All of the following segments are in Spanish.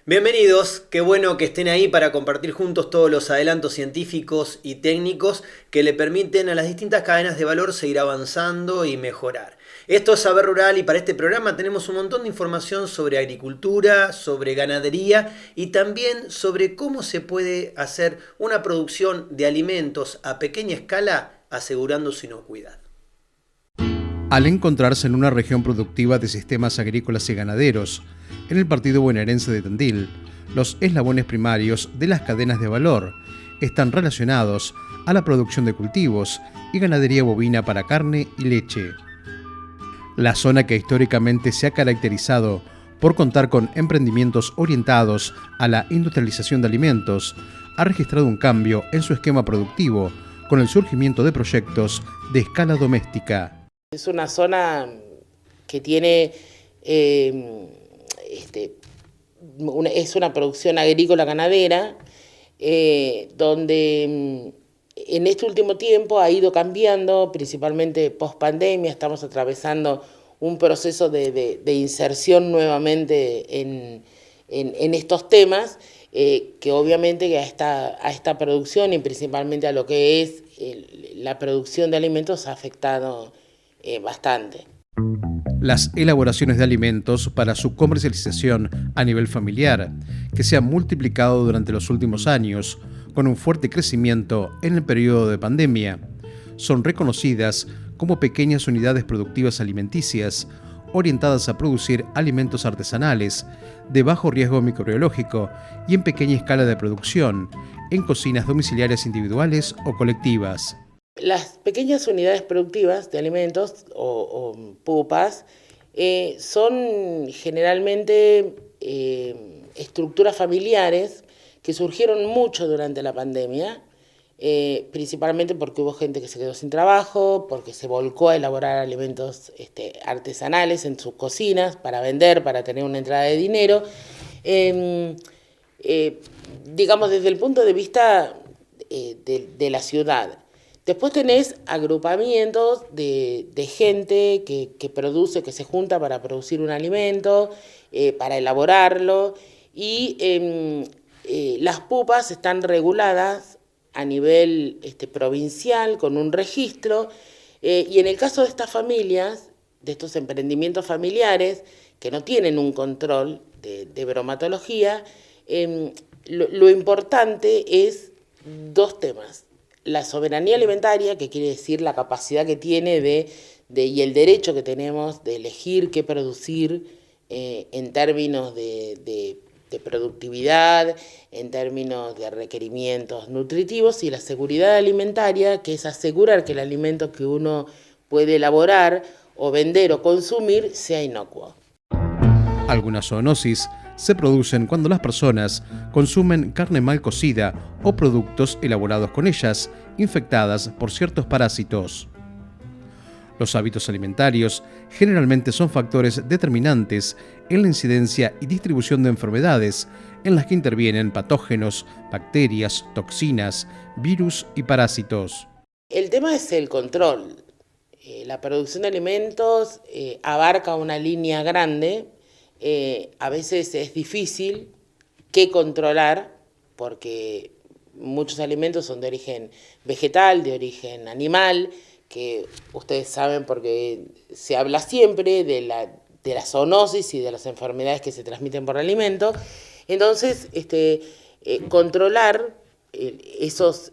Bienvenidos, qué bueno que estén ahí para compartir juntos todos los adelantos científicos y técnicos que le permiten a las distintas cadenas de valor seguir avanzando y mejorar. Esto es Saber Rural y para este programa tenemos un montón de información sobre agricultura, sobre ganadería y también sobre cómo se puede hacer una producción de alimentos a pequeña escala asegurando su inocuidad. Al encontrarse en una región productiva de sistemas agrícolas y ganaderos, en el partido bonaerense de Tandil, los eslabones primarios de las cadenas de valor están relacionados a la producción de cultivos y ganadería bovina para carne y leche. La zona que históricamente se ha caracterizado por contar con emprendimientos orientados a la industrialización de alimentos, ha registrado un cambio en su esquema productivo con el surgimiento de proyectos de escala doméstica. Es una zona que tiene es una producción agrícola ganadera donde en este último tiempo ha ido cambiando, principalmente post pandemia. Estamos atravesando un proceso de inserción nuevamente en estos temas que obviamente a esta producción y principalmente a lo que es la producción de alimentos ha afectado bastante. Las elaboraciones de alimentos para su comercialización a nivel familiar, que se han multiplicado durante los últimos años, con un fuerte crecimiento en el periodo de pandemia, son reconocidas como pequeñas unidades productivas alimenticias orientadas a producir alimentos artesanales de bajo riesgo microbiológico y en pequeña escala de producción, en cocinas domiciliarias individuales o colectivas. Las pequeñas unidades productivas de alimentos o PUPAs son generalmente estructuras familiares que surgieron mucho durante la pandemia, principalmente porque hubo gente que se quedó sin trabajo, porque se volcó a elaborar alimentos artesanales en sus cocinas para vender, para tener una entrada de dinero. Digamos, desde el punto de vista de la ciudad. Después tenés agrupamientos de gente que produce, que se junta para producir un alimento, para elaborarlo, y las pupas están reguladas a nivel provincial con un registro, y en el caso de estas familias, de estos emprendimientos familiares que no tienen un control de bromatología, lo importante es dos temas. La soberanía alimentaria, que quiere decir la capacidad que tiene y el derecho que tenemos de elegir qué producir en términos de productividad, en términos de requerimientos nutritivos, y la seguridad alimentaria, que es asegurar que el alimento que uno puede elaborar o vender o consumir sea inocuo. Algunas zoonosis se producen cuando las personas consumen carne mal cocida o productos elaborados con ellas, infectadas por ciertos parásitos. Los hábitos alimentarios generalmente son factores determinantes en la incidencia y distribución de enfermedades en las que intervienen patógenos, bacterias, toxinas, virus y parásitos. El tema es el control. La producción de alimentos abarca una línea grande. A veces es difícil que controlar porque muchos alimentos son de origen vegetal, de origen animal, que ustedes saben porque se habla siempre de la zoonosis y de las enfermedades que se transmiten por alimento. Entonces, controlar esos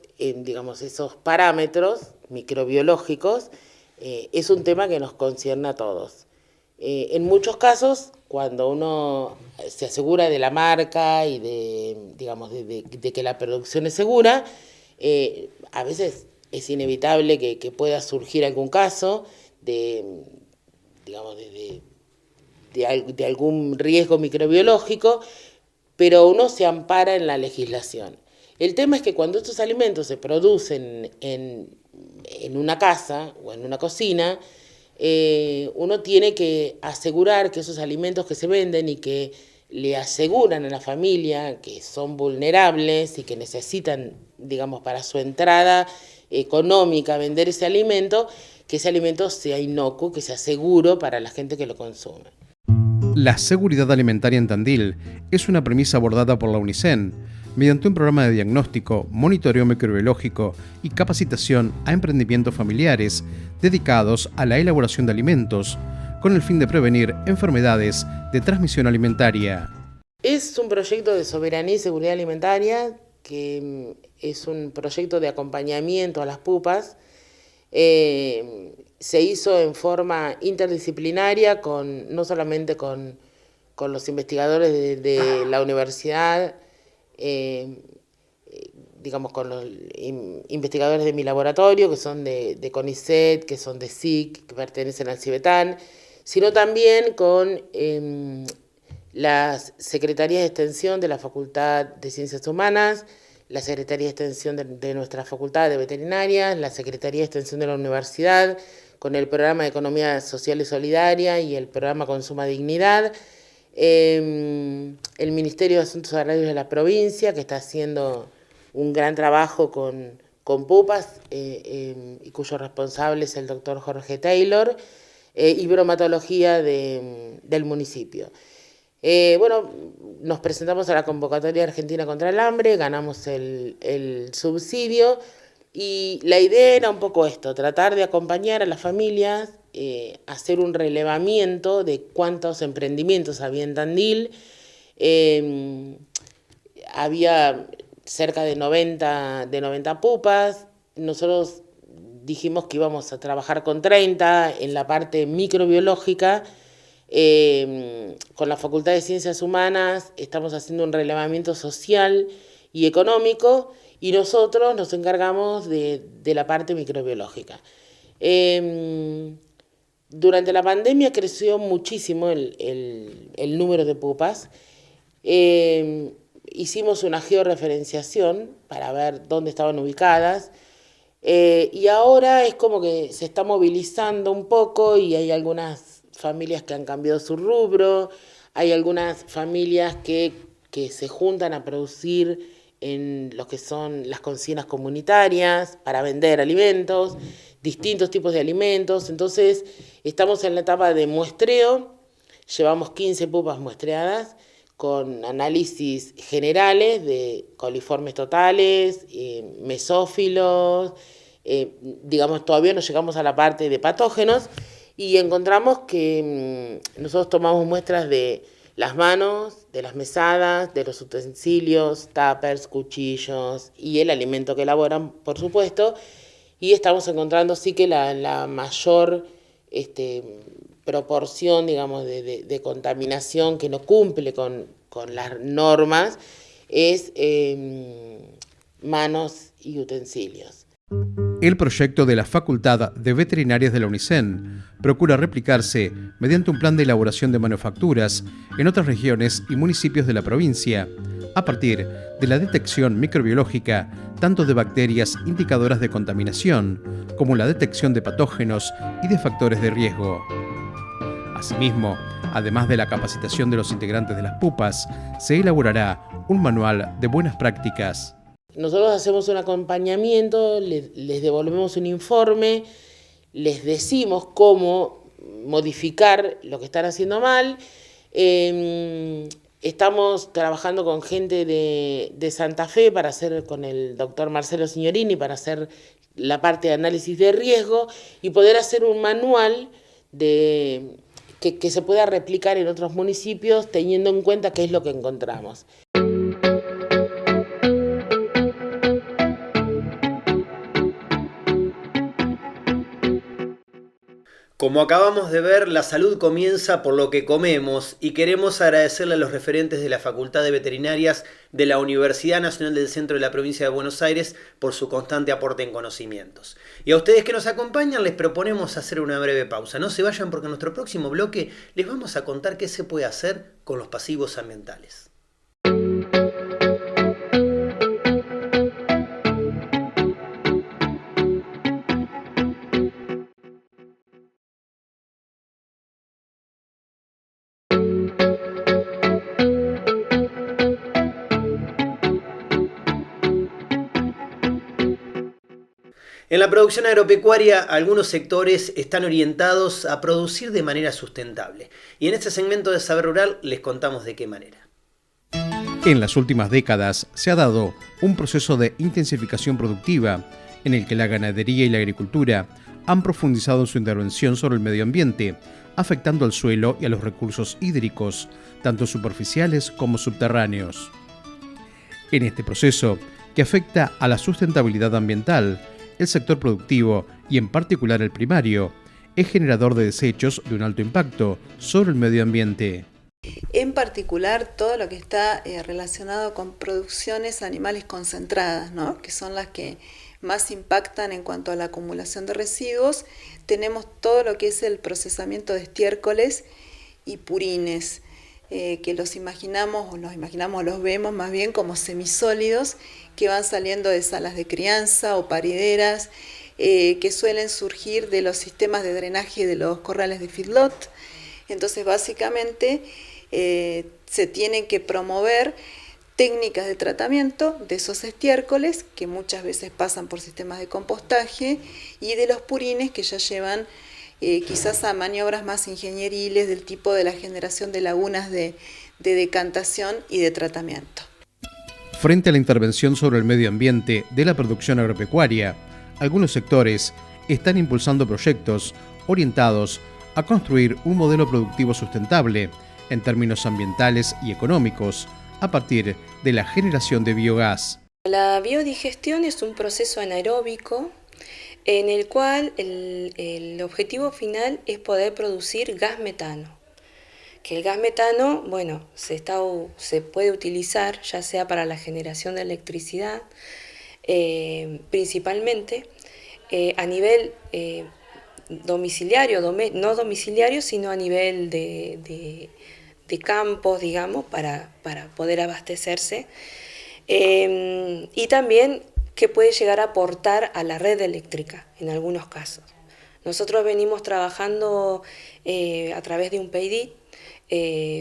parámetros microbiológicos es un tema que nos concierne a todos. En muchos casos, cuando uno se asegura de la marca y de que la producción es segura, a veces es inevitable que pueda surgir algún caso de algún riesgo microbiológico, pero uno se ampara en la legislación. El tema es que cuando estos alimentos se producen en una casa o en una cocina, uno tiene que asegurar que esos alimentos que se venden y que le aseguran a la familia que son vulnerables y que necesitan, para su entrada económica vender ese alimento, que ese alimento sea inocuo, que sea seguro para la gente que lo consume. La seguridad alimentaria en Tandil es una premisa abordada por la UNICEN mediante un programa de diagnóstico, monitoreo microbiológico y capacitación a emprendimientos familiares dedicados a la elaboración de alimentos, con el fin de prevenir enfermedades de transmisión alimentaria. Es un proyecto de soberanía y seguridad alimentaria que es un proyecto de acompañamiento a las pupas. Se hizo en forma interdisciplinaria, no solamente con los investigadores de la universidad, digamos con los investigadores de mi laboratorio, que son de CONICET, que son de SIC, que pertenecen al CIBETAN, sino también con las Secretarías de Extensión de la Facultad de Ciencias Humanas, la Secretaría de Extensión de nuestra Facultad de Veterinaria, la Secretaría de Extensión de la Universidad, con el Programa de Economía Social y Solidaria y el Programa Consuma Dignidad, el Ministerio de Asuntos Agrarios de la provincia, que está haciendo un gran trabajo con pupas y cuyo responsable es el doctor Jorge Taylor, y bromatología del municipio. Nos presentamos a la convocatoria Argentina contra el Hambre, ganamos el subsidio y la idea era un poco esto, tratar de acompañar a las familias, hacer un relevamiento de cuántos emprendimientos había en Tandil. Había cerca de 90 pupas, nosotros dijimos que íbamos a trabajar con 30 en la parte microbiológica. Con la Facultad de Ciencias Humanas estamos haciendo un relevamiento social y económico y nosotros nos encargamos de la parte microbiológica. Durante la pandemia creció muchísimo el número de pupas. Hicimos una georreferenciación para ver dónde estaban ubicadas. Y ahora es como que se está movilizando un poco y hay algunas familias que han cambiado su rubro, hay algunas familias que se juntan a producir en lo que son las cocinas comunitarias para vender alimentos, distintos tipos de alimentos. Entonces estamos en la etapa de muestreo, llevamos 15 pupas muestreadas con análisis generales de coliformes totales, mesófilos, digamos todavía no llegamos a la parte de patógenos, y encontramos que nosotros tomamos muestras de las manos, de las mesadas, de los utensilios, tuppers, cuchillos y el alimento que elaboran, por supuesto, y estamos encontrando sí que la mayor proporción, digamos, de contaminación que no cumple con las normas es manos y utensilios. El proyecto de la Facultad de Veterinarias de la UNICEN procura replicarse mediante un plan de elaboración de manufacturas en otras regiones y municipios de la provincia, a partir de la detección microbiológica tanto de bacterias indicadoras de contaminación como la detección de patógenos y de factores de riesgo. Asimismo, además de la capacitación de los integrantes de las pupas, se elaborará un manual de buenas prácticas. Nosotros hacemos un acompañamiento, les devolvemos un informe, les decimos cómo modificar lo que están haciendo mal. Estamos trabajando con gente de Santa Fe con el doctor Marcelo Signorini para hacer la parte de análisis de riesgo y poder hacer un manual que se pueda replicar en otros municipios teniendo en cuenta qué es lo que encontramos. Como acabamos de ver, la salud comienza por lo que comemos y queremos agradecerle a los referentes de la Facultad de Veterinarias de la Universidad Nacional del Centro de la Provincia de Buenos Aires por su constante aporte en conocimientos. Y a ustedes que nos acompañan les proponemos hacer una breve pausa. No se vayan porque en nuestro próximo bloque les vamos a contar qué se puede hacer con los pasivos ambientales. En la producción agropecuaria, algunos sectores están orientados a producir de manera sustentable. Y en este segmento de Saber Rural les contamos de qué manera. En las últimas décadas se ha dado un proceso de intensificación productiva en el que la ganadería y la agricultura han profundizado en su intervención sobre el medio ambiente, afectando al suelo y a los recursos hídricos, tanto superficiales como subterráneos. En este proceso, que afecta a la sustentabilidad ambiental, el sector productivo, y en particular el primario, es generador de desechos de un alto impacto sobre el medio ambiente. En particular, todo lo que está relacionado con producciones animales concentradas, ¿no? Que son las que más impactan en cuanto a la acumulación de residuos. Tenemos todo lo que es el procesamiento de estiércoles y purines, que los vemos más bien como semisólidos que van saliendo de salas de crianza o parideras, que suelen surgir de los sistemas de drenaje de los corrales de feedlot. Entonces, básicamente, se tienen que promover técnicas de tratamiento de esos estiércoles, que muchas veces pasan por sistemas de compostaje, y de los purines, que ya llevan quizás a maniobras más ingenieriles del tipo de la generación de lagunas de decantación y de tratamiento. Frente a la intervención sobre el medio ambiente de la producción agropecuaria, algunos sectores están impulsando proyectos orientados a construir un modelo productivo sustentable en términos ambientales y económicos a partir de la generación de biogás. La biodigestión es un proceso anaeróbico en el cual el objetivo final es poder producir gas metano. Que el gas metano, bueno, se puede utilizar ya sea para la generación de electricidad, principalmente a nivel domiciliario, no domiciliario, sino a nivel de campos, digamos, para poder abastecerse, y también que puede llegar a aportar a la red eléctrica en algunos casos. Nosotros venimos trabajando a través de un PEIDIT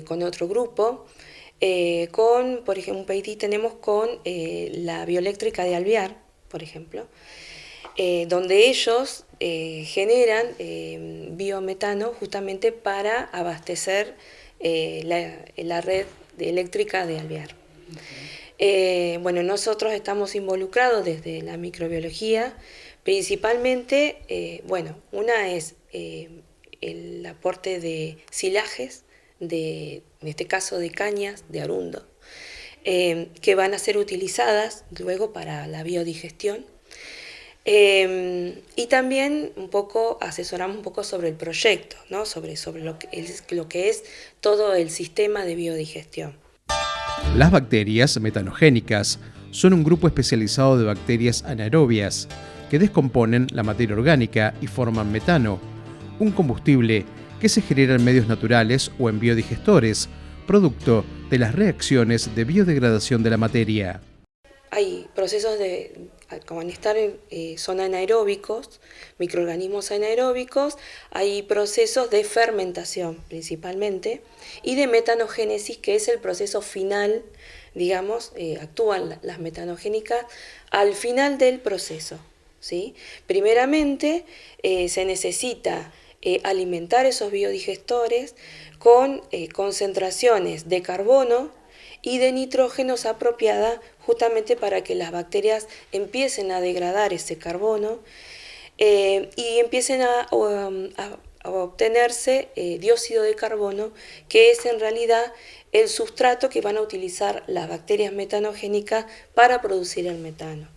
con otro grupo, por ejemplo, un PEIDIT tenemos con la bioeléctrica de Alvear, por ejemplo, donde ellos generan biometano justamente para abastecer la red eléctrica de Alvear. Bueno, nosotros estamos involucrados desde la microbiología, principalmente, una es el aporte de silajes, en este caso de cañas, de arundo, que van a ser utilizadas luego para la biodigestión. Y también asesoramos un poco sobre el proyecto, ¿no? sobre lo que es todo el sistema de biodigestión. Las bacterias metanogénicas son un grupo especializado de bacterias anaerobias que descomponen la materia orgánica y forman metano, un combustible que se genera en medios naturales o en biodigestores, producto de las reacciones de biodegradación de la materia. Hay procesos como son anaeróbicos, microorganismos anaeróbicos, hay procesos de fermentación principalmente y de metanogénesis, que es el proceso final, digamos, actúan las metanogénicas al final del proceso, ¿sí? Primeramente se necesita alimentar esos biodigestores con concentraciones de carbono y de nitrógenos apropiadas, justamente para que las bacterias empiecen a degradar ese carbono y empiecen a obtenerse dióxido de carbono, que es en realidad el sustrato que van a utilizar las bacterias metanogénicas para producir el metano.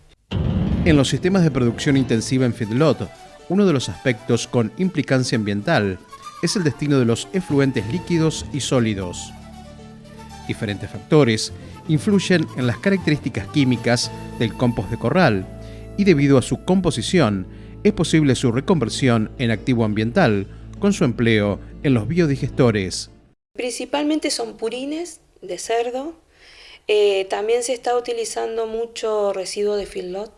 En los sistemas de producción intensiva en feedlot, uno de los aspectos con implicancia ambiental es el destino de los efluentes líquidos y sólidos. Diferentes factores influyen en las características químicas del compost de corral y debido a su composición es posible su reconversión en activo ambiental con su empleo en los biodigestores. Principalmente son purines de cerdo, también se está utilizando mucho residuo de feedlot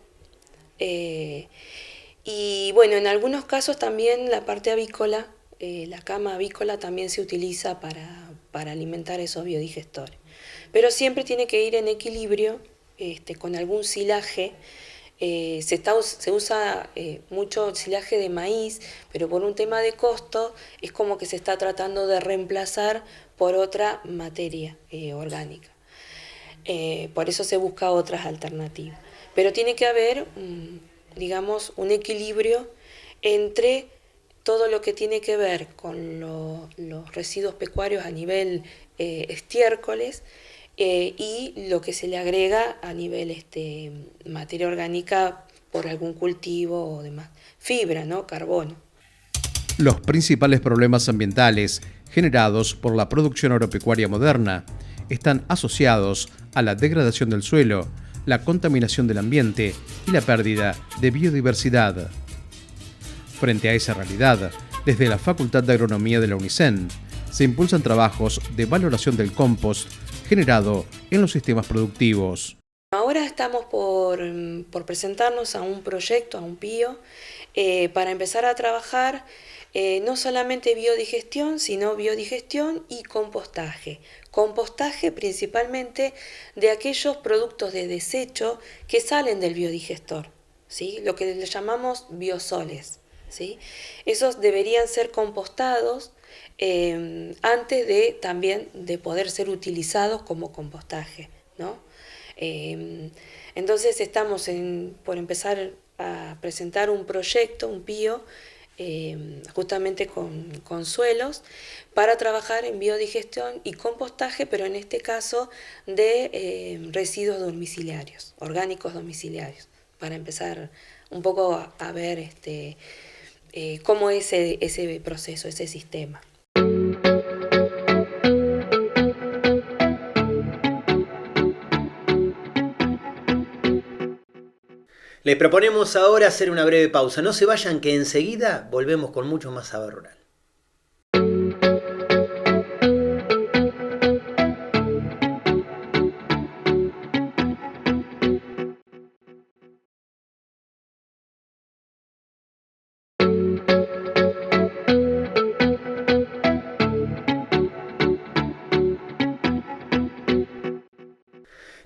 y bueno, en algunos casos también la parte avícola, la cama avícola también se utiliza para alimentar esos biodigestores. Pero siempre tiene que ir en equilibrio con algún silaje se usa mucho silaje de maíz, pero por un tema de costo es como que se está tratando de reemplazar por otra materia orgánica. Por eso se busca otras alternativas. Pero tiene que haber, digamos, un equilibrio entre todo lo que tiene que ver con los residuos pecuarios a nivel estiércoles, y lo que se le agrega a nivel materia orgánica por algún cultivo o demás. Fibra, ¿no? Carbono. Los principales problemas ambientales generados por la producción agropecuaria moderna están asociados a la degradación del suelo, la contaminación del ambiente y la pérdida de biodiversidad. Frente a esa realidad, desde la Facultad de Agronomía de la UNICEN, se impulsan trabajos de valoración del compost generado en los sistemas productivos. Ahora estamos por presentarnos a un proyecto, a un PIO, para empezar a trabajar no solamente biodigestión, sino biodigestión y compostaje. Compostaje principalmente de aquellos productos de desecho que salen del biodigestor, ¿sí? Lo que le llamamos biosoles, ¿sí? Esos deberían ser compostados antes de también de poder ser utilizados como compostaje, ¿no? Entonces estamos por empezar a presentar un proyecto, un PIO, justamente con suelos para trabajar en biodigestión y compostaje, pero en este caso de residuos domiciliarios, orgánicos domiciliarios, para empezar un poco a ver cómo es ese proceso, ese sistema. Les proponemos ahora hacer una breve pausa. No se vayan, que enseguida volvemos con mucho más Saber Rural.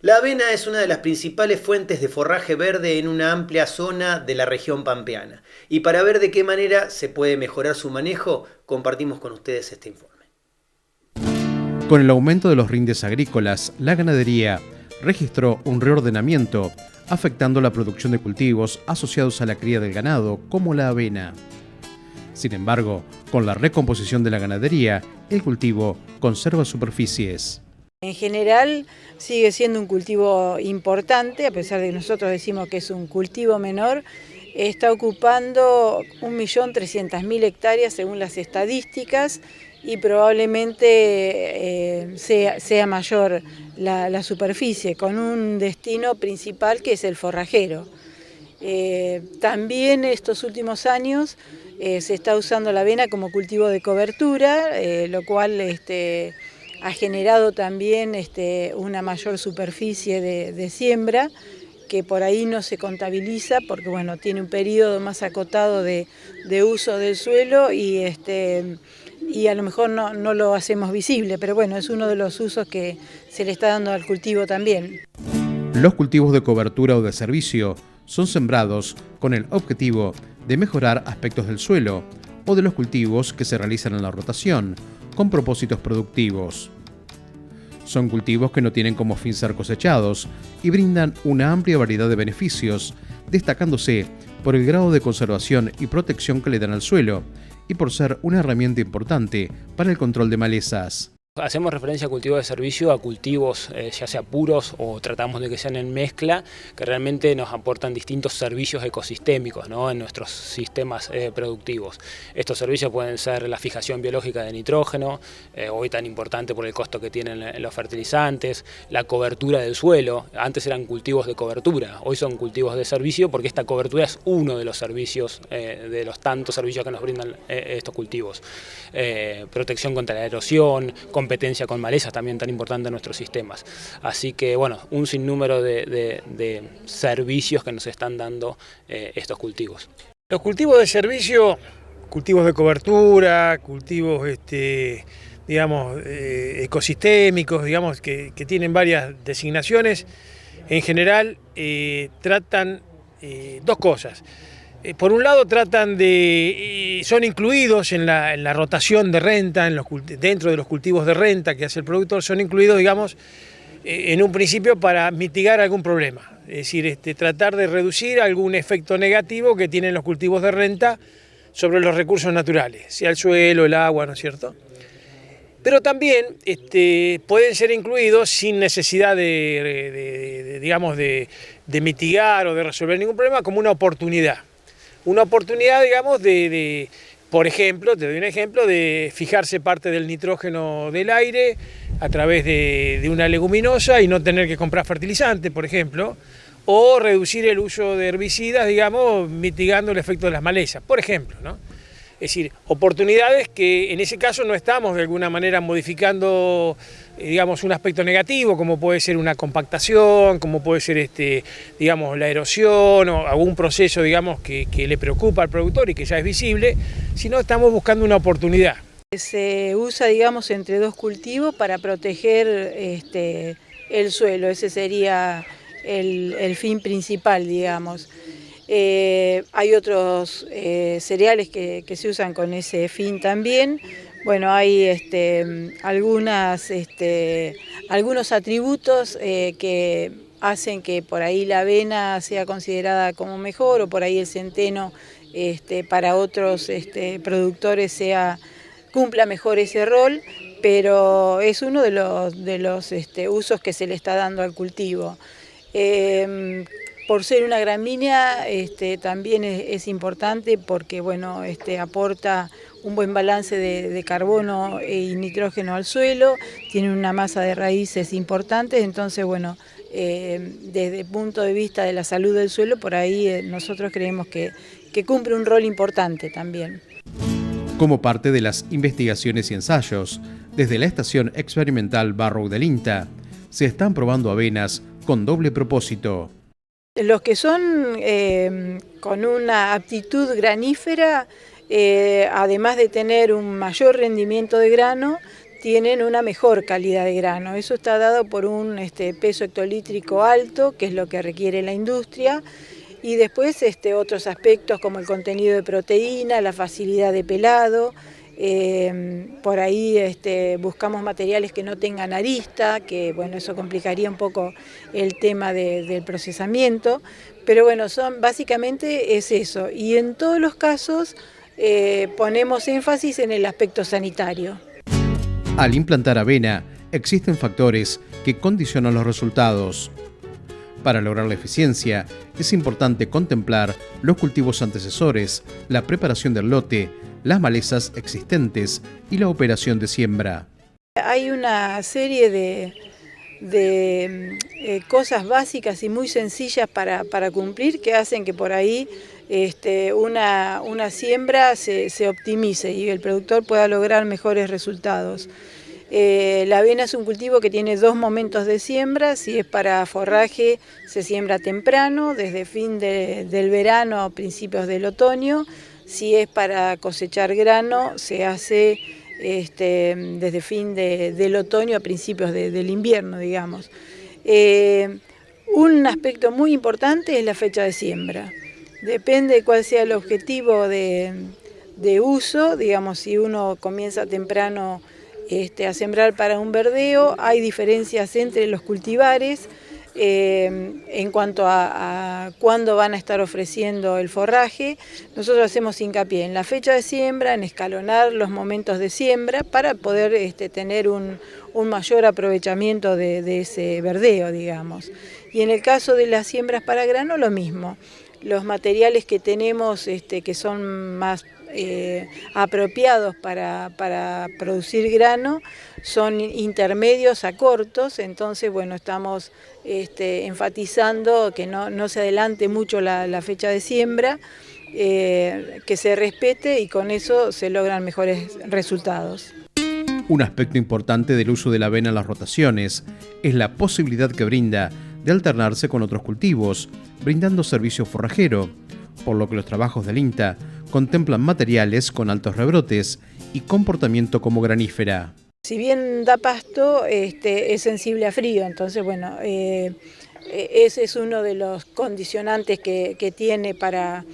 La avena es una de las principales fuentes de forraje verde en una amplia zona de la región pampeana. Y para ver de qué manera se puede mejorar su manejo, compartimos con ustedes este informe. Con el aumento de los rindes agrícolas, la ganadería registró un reordenamiento, afectando la producción de cultivos asociados a la cría del ganado, como la avena. Sin embargo, con la recomposición de la ganadería, el cultivo conserva superficies. En general sigue siendo un cultivo importante, a pesar de que nosotros decimos que es un cultivo menor. Está ocupando 1.300.000 hectáreas según las estadísticas y probablemente sea mayor la superficie, con un destino principal que es el forrajero. También estos últimos años se está usando la avena como cultivo de cobertura, lo cual ha generado también una mayor superficie de siembra, que por ahí no se contabiliza porque bueno, tiene un periodo más acotado de uso del suelo y a lo mejor no lo hacemos visible, pero bueno, es uno de los usos que se le está dando al cultivo también. Los cultivos de cobertura o de servicio son sembrados con el objetivo de mejorar aspectos del suelo o de los cultivos que se realizan en la rotación, con propósitos productivos. Son cultivos que no tienen como fin ser cosechados y brindan una amplia variedad de beneficios, destacándose por el grado de conservación y protección que le dan al suelo y por ser una herramienta importante para el control de malezas. Hacemos referencia a cultivos de servicio, a cultivos ya sea puros o tratamos de que sean en mezcla, que realmente nos aportan distintos servicios ecosistémicos, ¿no?, en nuestros sistemas productivos. Estos servicios pueden ser la fijación biológica de nitrógeno, hoy tan importante por el costo que tienen los fertilizantes, la cobertura del suelo. Antes eran cultivos de cobertura, hoy son cultivos de servicio porque esta cobertura es uno de los servicios, de los tantos servicios que nos brindan estos cultivos. Protección contra la erosión, competencia con malezas también tan importante en nuestros sistemas. Así que bueno, un sinnúmero de servicios que nos están dando estos cultivos. Los cultivos de servicio, cultivos de cobertura, cultivos ecosistémicos, que tienen varias designaciones, en general tratan dos cosas. Por un lado son incluidos en la rotación de renta, dentro de los cultivos de renta que hace el productor, son incluidos, digamos, en un principio para mitigar algún problema. Es decir, tratar de reducir algún efecto negativo que tienen los cultivos de renta sobre los recursos naturales, sea el suelo, el agua, ¿no es cierto? Pero también pueden ser incluidos sin necesidad digamos, de mitigar o de resolver ningún problema, como una oportunidad. Una oportunidad, digamos, por ejemplo, te doy un ejemplo, de fijarse parte del nitrógeno del aire a través de una leguminosa y no tener que comprar fertilizante, por ejemplo, o reducir el uso de herbicidas, digamos, mitigando el efecto de las malezas, por ejemplo, ¿no? Es decir, oportunidades que en ese caso no estamos de alguna manera modificando, digamos, un aspecto negativo, como puede ser una compactación, como puede ser, digamos, la erosión o algún proceso, digamos, que le preocupa al productor y que ya es visible, sino estamos buscando una oportunidad. Se usa, digamos, entre dos cultivos para proteger el suelo, ese sería el fin principal, digamos. Hay otros cereales que se usan con ese fin también. Bueno, hay algunos atributos que hacen que por ahí la avena sea considerada como mejor, o por ahí el centeno para otros productores cumpla mejor ese rol, pero es uno de los usos que se le está dando al cultivo. Por ser una gramínea también es importante porque bueno, aporta un buen balance de carbono y nitrógeno al suelo, tiene una masa de raíces importante, entonces bueno, desde el punto de vista de la salud del suelo, por ahí nosotros creemos que cumple un rol importante también. Como parte de las investigaciones y ensayos, desde la Estación Experimental Barrow del INTA, se están probando avenas con doble propósito. Los que son con una aptitud granífera, además de tener un mayor rendimiento de grano, tienen una mejor calidad de grano. Eso está dado por un peso hectolítrico alto, que es lo que requiere la industria, y después otros aspectos como el contenido de proteína, la facilidad de pelado. Por ahí buscamos materiales que no tengan arista, que bueno, eso complicaría un poco el tema del procesamiento, pero bueno, básicamente es eso, y en todos los casos ponemos énfasis en el aspecto sanitario. Al implantar avena, existen factores que condicionan los resultados. Para lograr la eficiencia, es importante contemplar los cultivos antecesores, la preparación del lote, las malezas existentes y la operación de siembra. Hay una serie de cosas básicas y muy sencillas para cumplir que hacen que por ahí una siembra se optimice y el productor pueda lograr mejores resultados. La avena es un cultivo que tiene dos momentos de siembra. Si es para forraje, se siembra temprano, desde fin del verano a principios del otoño. Si es para cosechar grano, se hace desde fin del otoño a principios del invierno, digamos. Un aspecto muy importante es la fecha de siembra. Depende de cuál sea el objetivo de uso, digamos, si uno comienza temprano a sembrar para un verdeo, hay diferencias entre los cultivares en cuanto a cuándo van a estar ofreciendo el forraje. Nosotros hacemos hincapié en la fecha de siembra, en escalonar los momentos de siembra para poder tener un mayor aprovechamiento de ese verdeo, digamos. Y en el caso de las siembras para grano, lo mismo. Los materiales que tenemos que son más apropiados para producir grano son intermedios a cortos, entonces bueno, estamos enfatizando que no se adelante mucho la fecha de siembra, que se respete y con eso se logran mejores resultados. Un aspecto importante del uso de la avena en las rotaciones es la posibilidad que brinda de alternarse con otros cultivos, brindando servicio forrajero, por lo que los trabajos del INTA contemplan materiales con altos rebrotes y comportamiento como granífera. Si bien da pasto, es sensible a frío, entonces bueno, ese es uno de los condicionantes que tiene para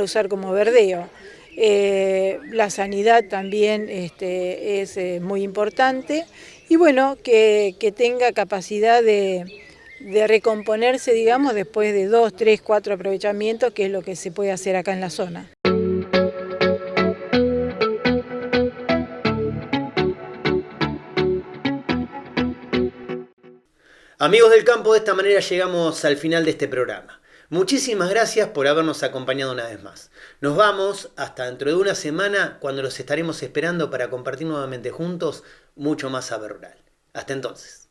usar como verdeo. La sanidad también es muy importante y bueno, que tenga capacidad de recomponerse, digamos, después de 2, 3, 4 aprovechamientos, que es lo que se puede hacer acá en la zona. Amigos del campo, de esta manera llegamos al final de este programa. Muchísimas gracias por habernos acompañado una vez más. Nos vamos hasta dentro de una semana, cuando los estaremos esperando para compartir nuevamente juntos mucho más saber rural. Hasta entonces.